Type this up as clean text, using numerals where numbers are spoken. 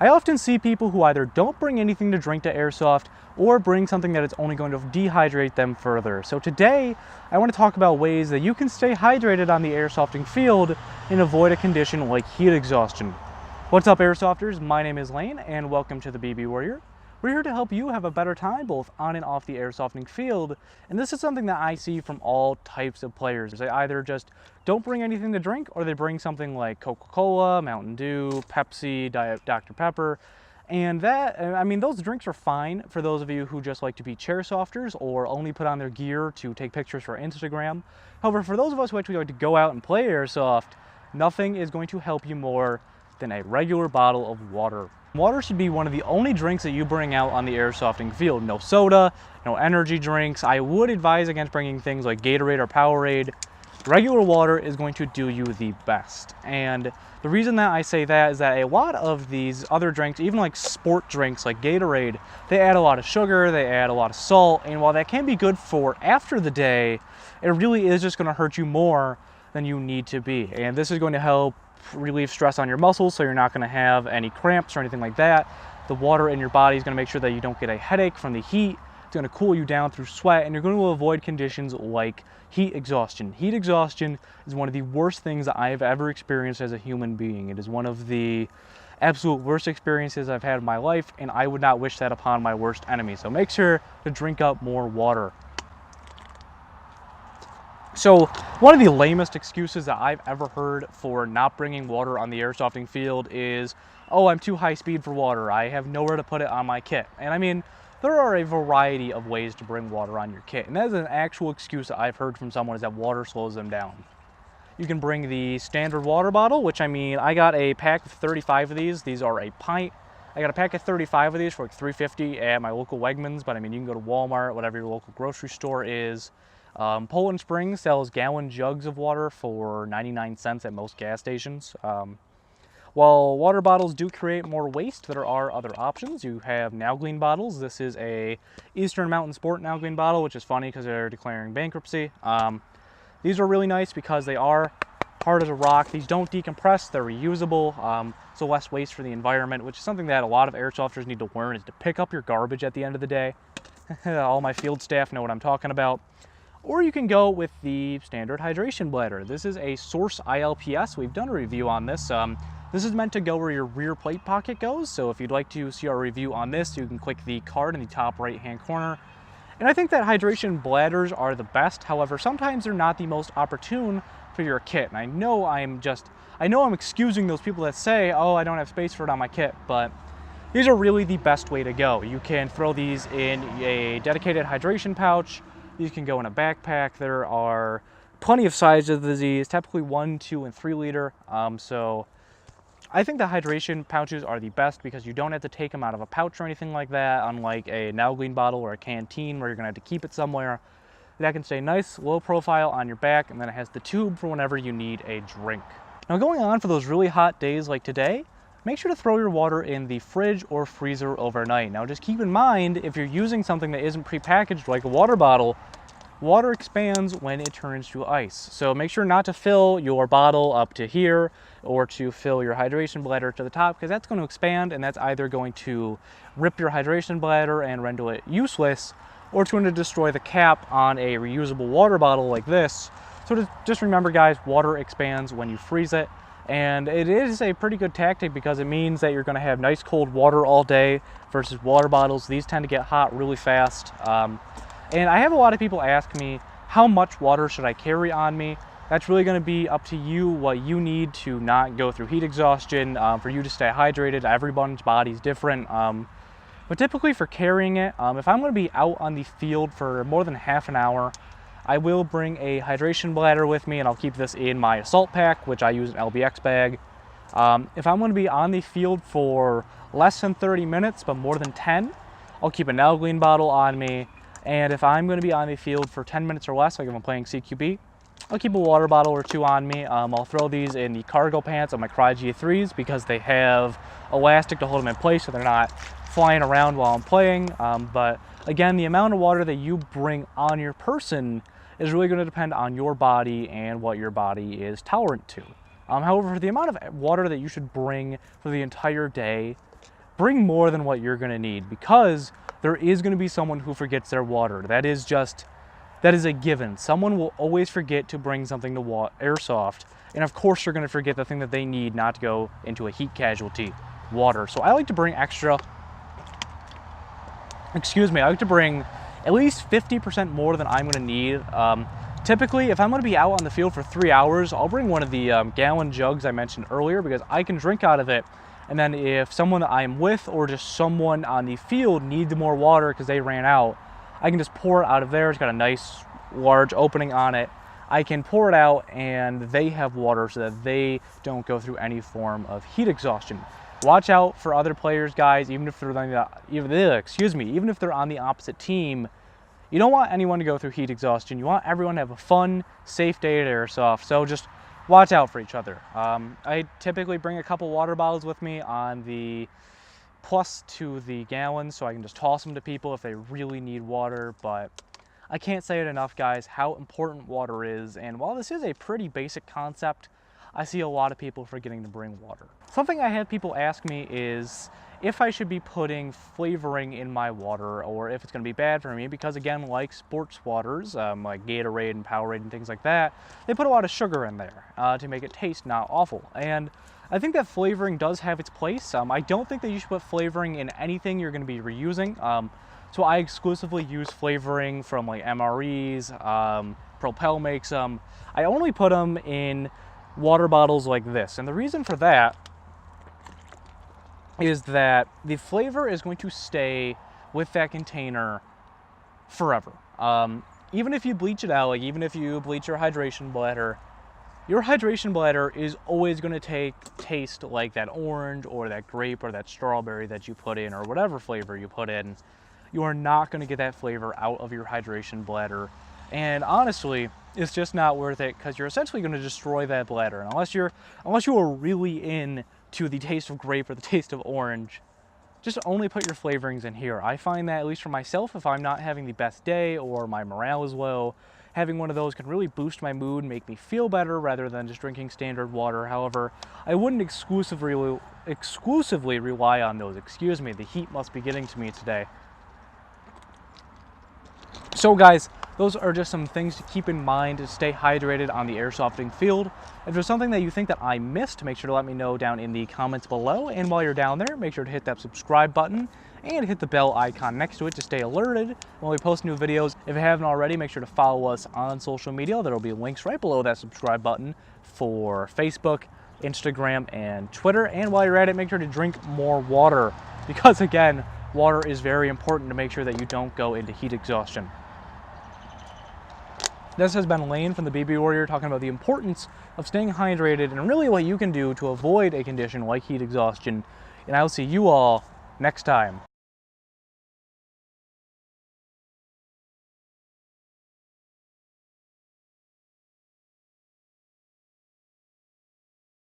I often see people who either don't bring anything to drink to Airsoft or bring something that is only going to dehydrate them further. So today, I want to talk about ways that you can stay hydrated on the airsofting field and avoid a condition like heat exhaustion. What's up, Airsofters? My name is Lane and welcome to the BB Warrior. We're here to help you have a better time both on and off the airsofting field, and this is something that I see from all types of players. They either just don't bring anything to drink or they bring something like Coca-Cola, Mountain Dew, Pepsi, Dr. Pepper, and those drinks are fine for those of you who just like to be chairsofters or only put on their gear to take pictures for Instagram. However, for those of us who actually like to go out and play Airsoft, nothing is going to help you more than a regular bottle of water. Water should be one of the only drinks that you bring out on the airsofting field. No soda, no energy drinks. I would advise against bringing things like Gatorade or Powerade. Regular water is going to do you the best. And the reason that I say that is that a lot of these other drinks, even like sport drinks like Gatorade, they add a lot of sugar, they add a lot of salt, and while that can be good for after the day, it really is just going to hurt you more than you need to be. And this is going to help relieve stress on your muscles so you're not going to have any cramps or anything like that. The water in your body is going to make sure that you don't get a headache from the heat. It's going to cool you down through sweat, and you're going to avoid conditions like heat exhaustion. Heat exhaustion is one of the worst things that I've ever experienced as a human being. It is one of the absolute worst experiences I've had in my life, and I would not wish that upon my worst enemy. So make sure to drink up more water. So one of the lamest excuses that I've ever heard for not bringing water on the airsofting field is, oh, I'm too high speed for water. I have nowhere to put it on my kit. And I mean, there are a variety of ways to bring water on your kit. And that is an actual excuse that I've heard from someone, is that water slows them down. You can bring the standard water bottle, which I mean, I got a pack of 35 of these. These are a pint. I got a pack of 35 of these for like $3.50 at my local Wegmans, but I mean, you can go to Walmart, whatever your local grocery store is. Poland Springs sells gallon jugs of water for 99 cents at most gas stations. While water bottles do create more waste, there are other options. You have Nalgene bottles. This is a Eastern Mountain Sport Nalgene bottle, which is funny because they're declaring bankruptcy. These are really nice because they are hard as a rock. These don't decompress. They're reusable, so less waste for the environment, which is something that a lot of airsofters need to learn, is to pick up your garbage at the end of the day. All my field staff know what I'm talking about. Or you can go with the standard hydration bladder. This is a Source ILPS. We've done a review on this. This is meant to go where your rear plate pocket goes. So if you'd like to see our review on this, you can click the card in the top right-hand corner. And I think that hydration bladders are the best. However, sometimes they're not the most opportune for your kit. And I know I'm excusing those people that say, oh, I don't have space for it on my kit, but these are really the best way to go. You can throw these in a dedicated hydration pouch. These can go in a backpack. There are plenty of sizes of these, typically 1, 2, and 3 liter. So I think the hydration pouches are the best because you don't have to take them out of a pouch or anything like that, unlike a Nalgene bottle or a canteen where you're gonna have to keep it somewhere. That can stay nice, low profile on your back, and then it has the tube for whenever you need a drink. Now, going on for those really hot days like today, make sure to throw your water in the fridge or freezer overnight. Now, just keep in mind, if you're using something that isn't prepackaged like a water bottle, water expands when it turns to ice. So make sure not to fill your bottle up to here or to fill your hydration bladder to the top, because that's going to expand, and that's either going to rip your hydration bladder and render it useless, or it's going to destroy the cap on a reusable water bottle like this. So just remember, guys, water expands when you freeze it. And it is a pretty good tactic because it means that you're going to have nice cold water all day versus water bottles. These tend to get hot really fast. And I have a lot of people ask me, how much water should I carry on me? That's really going to be up to you, what you need to not go through heat exhaustion, for you to stay hydrated. Everyone's body's different. But typically for carrying it, if I'm going to be out on the field for more than half an hour, I will bring a hydration bladder with me, and I'll keep this in my assault pack, which I use an LBX bag. If I'm going to be on the field for less than 30 minutes, but more than 10, I'll keep a Nalgene bottle on me. And if I'm going to be on the field for 10 minutes or less, like if I'm playing CQB, I'll keep a water bottle or 2 on me. I'll throw these in the cargo pants of my Cry G3s because they have elastic to hold them in place so they're not flying around while I'm playing. But again, the amount of water that you bring on your person is really going to depend on your body and what your body is tolerant to. However, the amount of water that you should bring for the entire day bring more than what you're gonna need, because there is gonna be someone who forgets their water. That is a given. Someone will always forget to bring something to airsoft, and of course they're gonna forget the thing that they need not to go into a heat casualty, water. So I like to bring extra, I like to bring at least 50% more than I'm gonna need. Typically, if I'm gonna be out on the field for 3 hours, I'll bring one of the gallon jugs I mentioned earlier, because I can drink out of it. And then if someone that I'm with or just someone on the field needs more water because they ran out, I can just pour it out of there. It's got a nice large opening on it. I can pour it out and they have water so that they don't go through any form of heat exhaustion. Watch out for other players, guys, even if they're even if they're on the opposite team. You don't want anyone to go through heat exhaustion. You want everyone to have a fun, safe day at Airsoft. So just watch out for each other. I typically bring a couple water bottles with me on the plus to the gallons, so I can just toss them to people if they really need water. But I can't say it enough, guys, how important water is. And while this is a pretty basic concept, I see a lot of people forgetting to bring water. Something I have people ask me is if I should be putting flavoring in my water, or if it's going to be bad for me, because again, like sports waters, like Gatorade and Powerade and things like that, they put a lot of sugar in there to make it taste not awful. And I think that flavoring does have its place. I don't think that you should put flavoring in anything you're going to be reusing. So I exclusively use flavoring from like MREs, Propel makes them. I only put them in water bottles like this. And the reason for that is that the flavor is going to stay with that container forever. Even if you bleach it out, like even if you bleach your hydration bladder is always going to taste like that orange or that grape or that strawberry that you put in, or whatever flavor you put in. You are not going to get that flavor out of your hydration bladder. And honestly, it's just not worth it, because you're essentially going to destroy that bladder. And unless you are really in to the taste of grape or the taste of orange, just only put your flavorings in here. I find that, at least for myself, if I'm not having the best day or my morale is low, having one of those can really boost my mood, make me feel better rather than just drinking standard water. However, I wouldn't exclusively rely on those. Excuse me, the heat must be getting to me today. So guys, those are just some things to keep in mind to stay hydrated on the airsofting field. If there's something that you think that I missed, make sure to let me know down in the comments below. And while you're down there, make sure to hit that subscribe button and hit the bell icon next to it to stay alerted when we post new videos. If you haven't already, make sure to follow us on social media. There will be links right below that subscribe button for Facebook, Instagram, and Twitter. And while you're at it, make sure to drink more water, because again, water is very important to make sure that you don't go into heat exhaustion. This has been Lane from the BB Warrior, talking about the importance of staying hydrated and really what you can do to avoid a condition like heat exhaustion. And I'll see you all next time.